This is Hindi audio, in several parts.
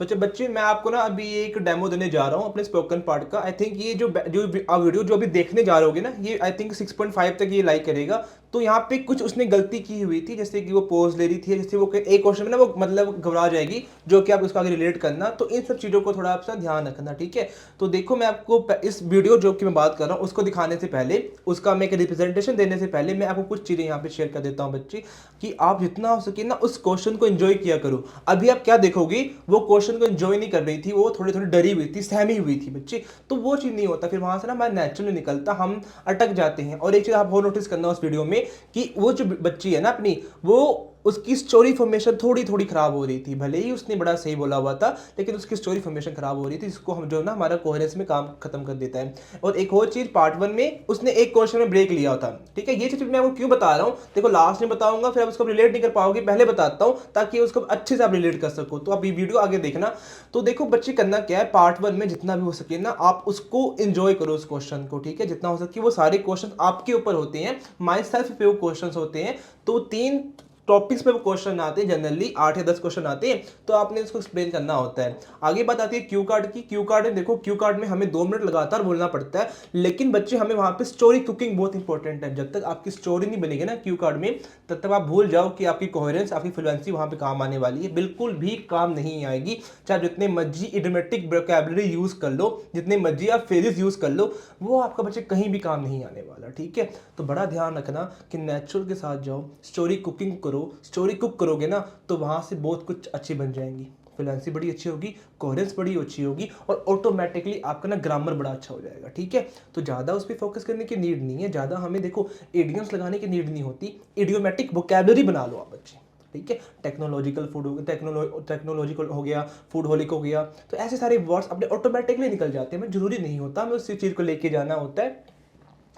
बच्चे बच्चे मैं आपको ना अभी एक डेमो देने जा रहा हूँ अपने स्पोकन पार्ट का। आई थिंक ये जो जो आप वीडियो जो अभी देखने जा रहे होगे ना, ये आई थिंक 6.5 तक ये लाइक करेगा। तो यहाँ पे कुछ उसने गलती की हुई थी, जैसे कि वो पोज ले रही थी, जैसे वो एक क्वेश्चन में ना वो मतलब घबरा जाएगी, जो कि आप उसको आगे रिलेट करना। तो इन सब चीज़ों को थोड़ा आप ध्यान रखना, ठीक है। तो देखो मैं आपको इस वीडियो जो कि मैं बात कर रहा हूँ उसको दिखाने से पहले, उसका मैं एक रिप्रेजेंटेशन देने से पहले मैं आपको कुछ चीज़ें यहाँ पे शेयर कर देता हूँ बच्चे, कि आप जितना हो सके ना उस क्वेश्चन को एंजॉय किया करो। अभी आप क्या देखोगे, वो क्वेश्चन को एंजॉय नहीं कर रही थी, वो थोड़ी थोड़ी डरी हुई थी, सहमी हुई थी बच्चे। तो वो चीज़ नहीं होता, फिर वहां से ना हमारा नेचुरल निकलता, हम अटक जाते हैं। और एक चीज़ आप और नोटिस करना उस वीडियो में, कि वो जो बच्ची है ना अपनी, वो उसकी स्टोरी फॉर्मेशन थोड़ी थोड़ी खराब हो रही थी। भले ही उसने बड़ा सही बोला हुआ था, लेकिन उसकी स्टोरी फॉर्मेशन खराब हो रही थी, जिसको हम जो ना हमारा कोहेरेंस में काम खत्म कर देता है। और एक और चीज, पार्ट 1 में उसने एक क्वेश्चन में ब्रेक लिया था, ठीक है। ये चीज मैं आपको क्यों बता रहा हूँ, देखो लास्ट में बताऊंगा, फिर आप उसको रिलेट नहीं कर पाओगे, पहले बताता हूँ ताकि उसको अच्छे से आप रिलेट कर सको। तो आप ये वीडियो आगे देखना। तो देखो बच्चे, करना क्या है, पार्ट 1 में जितना भी हो सके ना आप उसको एंजॉय करो उस क्वेश्चन को, ठीक है। जितना हो सके वो सारे क्वेश्चन आपके ऊपर होते हैं, माई सेल्फ पे वो क्वेश्चन होते हैं। तो 3 टॉपिक्स पे वो क्वेश्चन आते हैं, जनरली 8 या 10 क्वेश्चन आते हैं। तो आपने इसको एक्सप्लेन करना होता है। आगे बात आती है क्यू कार्ड की। क्यू कार्ड में देखो, क्यू कार्ड में हमें 2 मिनट लगातार बोलना पड़ता है, लेकिन बच्चे हमें वहां पे स्टोरी कुकिंग बहुत इंपॉर्टेंट है। जब तक आपकी स्टोरी नहीं बनेगी ना क्यू कार्ड में, तब तक आप भूल जाओ कि आपकी कोहेरेंस, आपकी फ्लुएंसी वहां पे काम आने वाली है, बिल्कुल भी काम नहीं आएगी। चाहे जितने मर्जी इडियोमेटिक वोकैबुलरी यूज कर लो, जितने मर्जी आप फ्रेजेस यूज कर लो, वो आपका बच्चे कहीं भी काम नहीं आने वाला, ठीक है। तो बड़ा ध्यान रखना कि नेचुरल के साथ जाओ, स्टोरी कुकिंग करो। स्टोरी कुक करोगे ना तो वहां से बहुत कुछ अच्छी बन जाएंगी, फ्लुएंसी बड़ी अच्छी होगी, कोहेरेंस बड़ी अच्छी होगी, और ऑटोमेटिकली आपका ना ग्रामर बड़ा अच्छा हो जाएगा, ठीक है। तो ज़्यादा उस पर फोकस करने की नीड नहीं है, ज़्यादा हमें देखो एडियम्स लगाने की नीड नहीं होती। इडियोमेटिक वोकैबुलरी बना लो आप बच्चे, ठीक है। टेक्नोलॉजिकल फूड हो गया, टेक्नोलॉजिकल हो गया, फूड होलिक हो गया, तो ऐसे सारे वर्ड्स अपने ऑटोमेटिकली निकल जाते हैं। हमें जरूरी नहीं होता हमें उस चीज़ को लेके जाना होता है।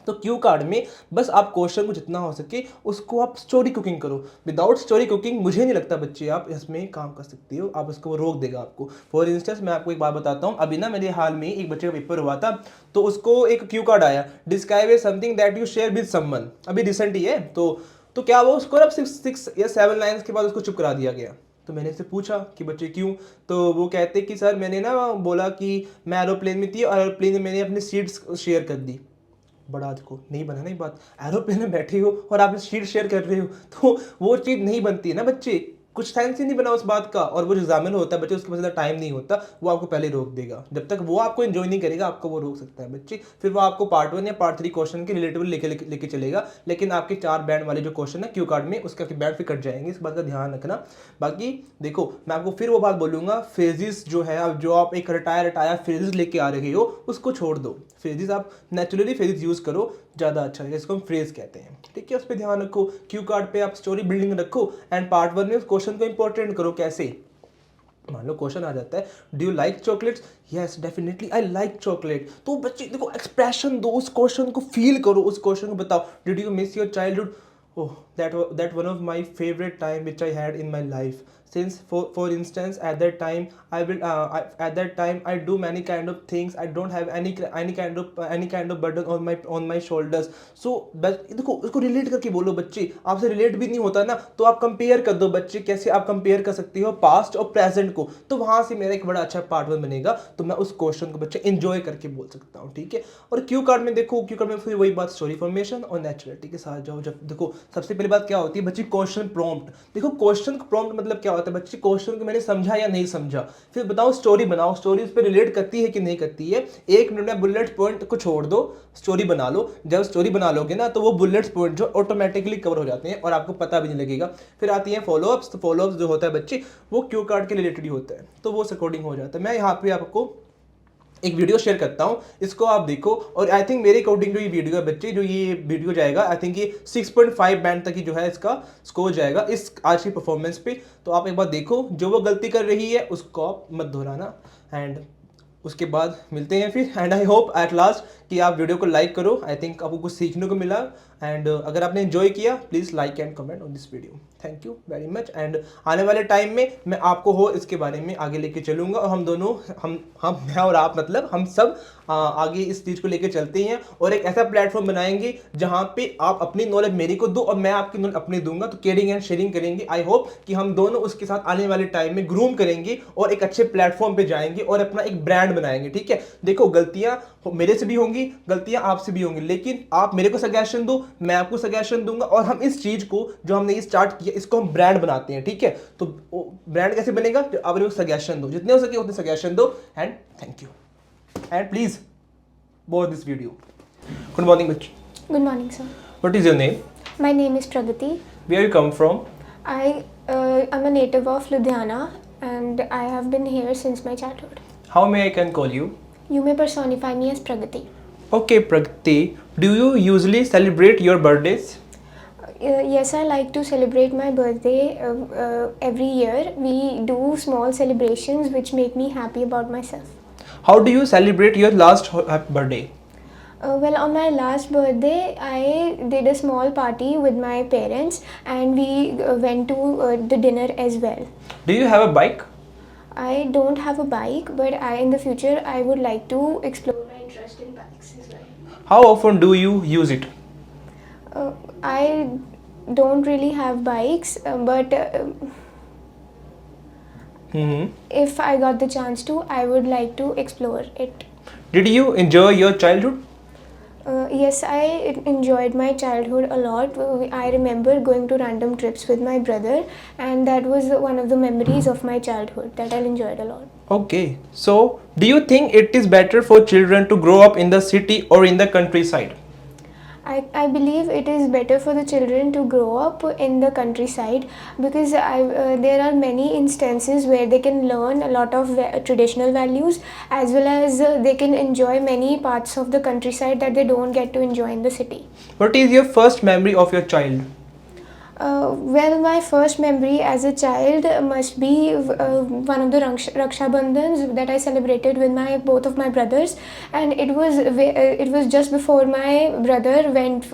तो क्यू कार्ड में बस आप क्वेश्चन को जितना हो सके उसको आप स्टोरी कुकिंग करो। विदाउट स्टोरी कुकिंग मुझे नहीं लगता बच्चे आप इसमें काम कर सकते हो, आप उसको रोक देगा आपको। फॉर इंस्टेंस मैं आपको एक बात बताता हूँ, अभी ना मेरे हाल में एक बच्चे का पेपर हुआ था, तो उसको एक क्यू कार्ड आया, describe A something that you share with someone, अभी रिसेंट ही है। तो क्या वो उसको ना 6 या 7 लाइन्स के बाद उसको चुप करा दिया गया। तो मैंने इससे पूछा कि बच्चे क्यों, तो वो कहते कि सर मैंने ना बोला कि मैं एरोप्लेन में थी और एरोप्लेन में मैंने अपनी सीट्स शेयर कर दी। बड़ा देखो नहीं बना ना, एक बात, एरोप्लेन में बैठे हो और आप शीट शेयर कर रहे हो, तो वो चीज़ नहीं बनती है ना बच्चे। कुछ साइंस ही नहीं बना उस बात का। और वो जो एग्जामिनर होता है बच्चे, उसके पास ज़्यादा टाइम नहीं होता, वो आपको पहले रोक देगा। जब तक वो आपको एंजॉय नहीं करेगा, आपको वो रोक सकता है बच्चे। फिर वो आपको पार्ट 1 या पार्ट 3 क्वेश्चन के रिलेटेबल लेके चलेगा, लेकिन आपके 4 बैंड वाले जो क्वेश्चन है क्यू कार्ड में, उसके आपके बैंड फिर कट जाएंगे, इस बात का ध्यान रखना। बाकी देखो मैं आपको फिर वो बात बोलूंगा, फेजिस जो है, अब जो आप एक रटाया फेजिस लेके आ रहे हो उसको छोड़ दो। फेजिस आप नेचुरली फेजिस यूज करो, ज़्यादा अच्छा है, इसको हम फ्रेज कहते हैं, ठीक है। उस पर ध्यान रखो, क्यू कार्ड पे आप स्टोरी बिल्डिंग रखो, एंड पार्ट 1 में उस क्वेश्चन को इंपॉर्टेंट करो। कैसे, मान लो क्वेश्चन आ जाता है, do you like chocolates, yes definitely I like chocolate. तो बच्चे देखो एक्सप्रेशन दो, उस क्वेश्चन को फील करो, उस क्वेश्चन को बताओ, did you miss your childhood, oh that one of my favorite time which I had in my life, since for instance at that time I will at that time I do many kind of things, I don't have any kind of burden on my shoulders। so बस देखो उसको रिलेट करके बोलो। बच्चे आपसे रिलेट भी नहीं होता ना, तो आप कंपेयर कर दो बच्चे, कैसे आप कंपेयर कर सकते हो पास्ट और प्रेजेंट को, तो वहां से मेरा एक बड़ा अच्छा पार्ट 1 बनेगा। तो मैं उस क्वेश्चन को बच्चे एंजॉय करके बोल सकता हूँ, ठीक है। और क्यू कार्ड में देखो, क्यू कार्ड में फिर वही बात, स्टोरी फॉर्मेशन और नेचुरलिटी के साथ जाओ। जब देखो सबसे पहली बात क्या होती है बच्ची, क्वेश्चन प्रॉम्प्ट। देखो क्वेश्चन प्रॉम्प्ट मतलब क्या होता है बच्ची, क्वेश्चन को मैंने समझा या नहीं समझा, फिर बताओ स्टोरी बनाओ, स्टोरी उस पर रिलेट करती है कि नहीं करती है। 1 मिनट में बुलेट पॉइंट को छोड़ दो, स्टोरी बना लो। जब स्टोरी बना लोगे ना, तो वो बुलेट्स पॉइंट जो ऑटोमेटिकली कवर हो जाते हैं और आपको पता भी नहीं लगेगा। फिर आती है फॉलोअप्स। तो फॉलोअप्स जो होता है बच्चे, वो क्यू कार्ड के रिलेटेड ही होता है, तो वो अकॉर्डिंग हो जाता है। मैं यहाँ पे आपको एक वीडियो शेयर करता हूँ, इसको आप देखो। और आई थिंक मेरे अकॉर्डिंग जो ये वीडियो है बच्चे, जो ये वीडियो जाएगा, आई थिंक ये 6.5 बैंड तक ही जो है इसका स्कोर जाएगा इस आज की परफॉर्मेंस पे। तो आप एक बार देखो, जो वो गलती कर रही है उसको आप मत दोहराना। एंड उसके बाद मिलते हैं फिर, and I hope at last कि आप वीडियो को लाइक करो। आई थिंक आपको कुछ सीखने को मिला, एंड अगर आपने एंजॉय किया please like and comment on this video. Thank you very much, and आने वाले टाइम में मैं आपको हो इसके बारे में आगे लेके चलूँगा, और हम दोनों हम मैं और आप मतलब हम सब आगे इस चीज़ को लेके चलते हैं, और एक ऐसा प्लेटफॉर्म बनाएंगे जहाँ पे आप अपनी नॉलेज मेरे को दो और मैं आपकी नॉलेज अपनी दूंगा, तो केयरिंग एंड शेयरिंग करेंगे। आई होप कि हम दोनों उसके साथ आने वाले टाइम में ग्रूम करेंगे और एक अच्छे प्लेटफॉर्म पे जाएंगे और अपना एक ब्रांड बनाएंगे। ठीक है, देखो गलतियां मेरे से भी होंगी, गलतियां आपसे भी होंगी, लेकिन आप मेरे को सजेशन दो, मैं आपको सजेशन दूंगा, और हम इस चीज को जो हमने ये स्टार्ट किया इसको हम ब्रांड बनाते हैं। ठीक है, तो ब्रांड कैसे बनेगा? आप मेरे को सजेशन दो, जितने हो सके उतने सजेशन दो, and thank you, and please watch this video. Good morning बच्चे। Good morning, sir. What is your name? My name is Pragati. Where you come from? I'm a native of Ludhiana and I have been here since my childhood. How may I can call you? You may personify me as Pragati. Okay, Pragati, do you usually celebrate your birthdays? Yes, I like to celebrate my birthday every year. We do small celebrations which make me happy about myself. How do you celebrate your last birthday? Well, on my last birthday, I did a small party with my parents and we went to the dinner as well. Do you have a bike? I don't have a bike, but in the future I would like to explore my interest in bikes as well. How often do you use it? I don't really have bikes, but if I got the chance to, I would like to explore it. Did you enjoy your childhood? Yes, I enjoyed my childhood a lot. I remember going to random trips with my brother, and that was one of the memories of my childhood that I enjoyed a lot. Okay, so do you think it is better for children to grow up in the city or in the countryside? I believe it is better for the children to grow up in the countryside because there are many instances where they can learn a lot of traditional values as well as they can enjoy many parts of the countryside that they don't get to enjoy in the city. What is your first memory of your child? Well, my first memory as a child must be one of the Raksha Bandhans that I celebrated with both of my brothers, and it was just before my brother went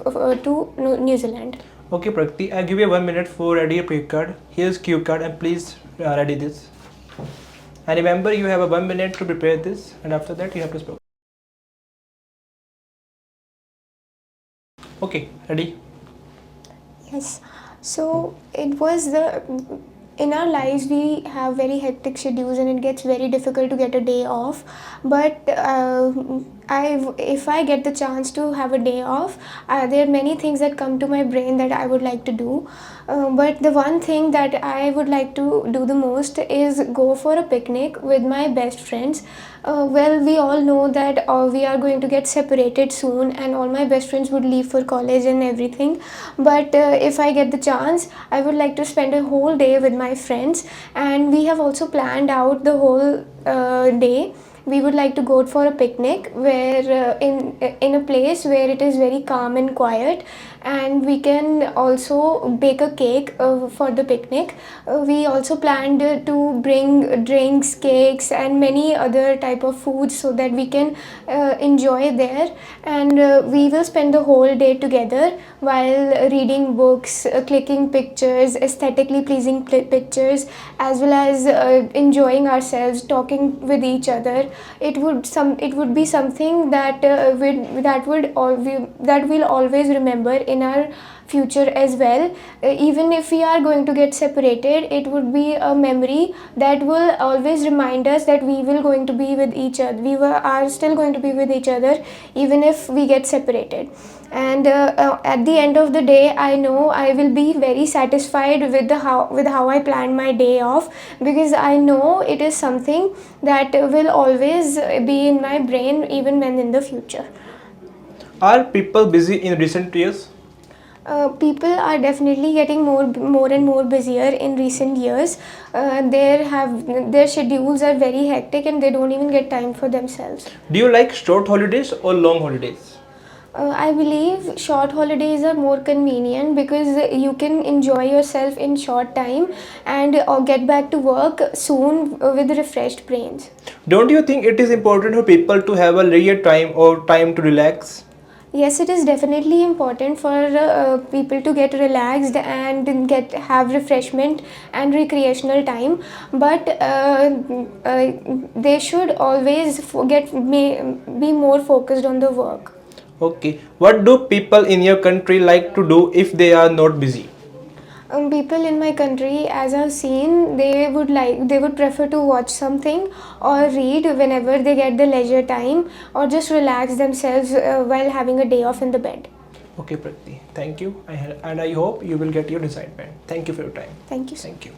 to New Zealand. Okay, Pragati, I'll give you 1 minute for ready your cue card. Here's cue card, and please ready this. And remember, you have a 1 minute to prepare this, and after that you have to speak. Okay, ready? Yes. So it was in our lives we have very hectic schedules and it gets very difficult to get a day off, but if I get the chance to have a day off, there are many things that come to my brain that I would like to do, but the one thing that I would like to do the most is go for a picnic with my best friends. Well, we all know that we are going to get separated soon and all my best friends would leave for college and everything, but if I get the chance, I would like to spend a whole day with my friends, and we have also planned out the whole day. We would like to go for a picnic where in a place where it is very calm and quiet, and we can also bake a cake for the picnic. We also planned to bring drinks, cakes and many other type of foods so that we can enjoy there, and we will spend the whole day together while reading books, clicking pictures, aesthetically pleasing pictures, as well as enjoying ourselves, talking with each other. It would be something that we'll always remember in our future as well. Even if we are going to get separated, it would be a memory that will always remind us that we will going to be with each other. Are still going to be with each other even if we get separated. And at the end of the day, I know I will be very satisfied with how I planned my day off, because I know it is something that will always be in my brain even when in the future. Are people busy in recent years? People are definitely getting more and more busier in recent years. Their schedules are very hectic and they don't even get time for themselves. Do you like short holidays or long holidays? I believe short holidays are more convenient because you can enjoy yourself in short time and get back to work soon with refreshed brains. Don't you think it is important for people to have a leisure time or time to relax? Yes, it is definitely important for people to get relaxed and have refreshment and recreational time, but they should always be more focused on the work. Okay, what do people in your country like to do if they are not busy? People in my country, as I've seen, they would prefer to watch something or read whenever they get the leisure time, or just relax themselves while having a day off in the bed. Okay, Prati, thank you, and I hope you will get your desired band. Thank you for your time. Thank you so Thank you.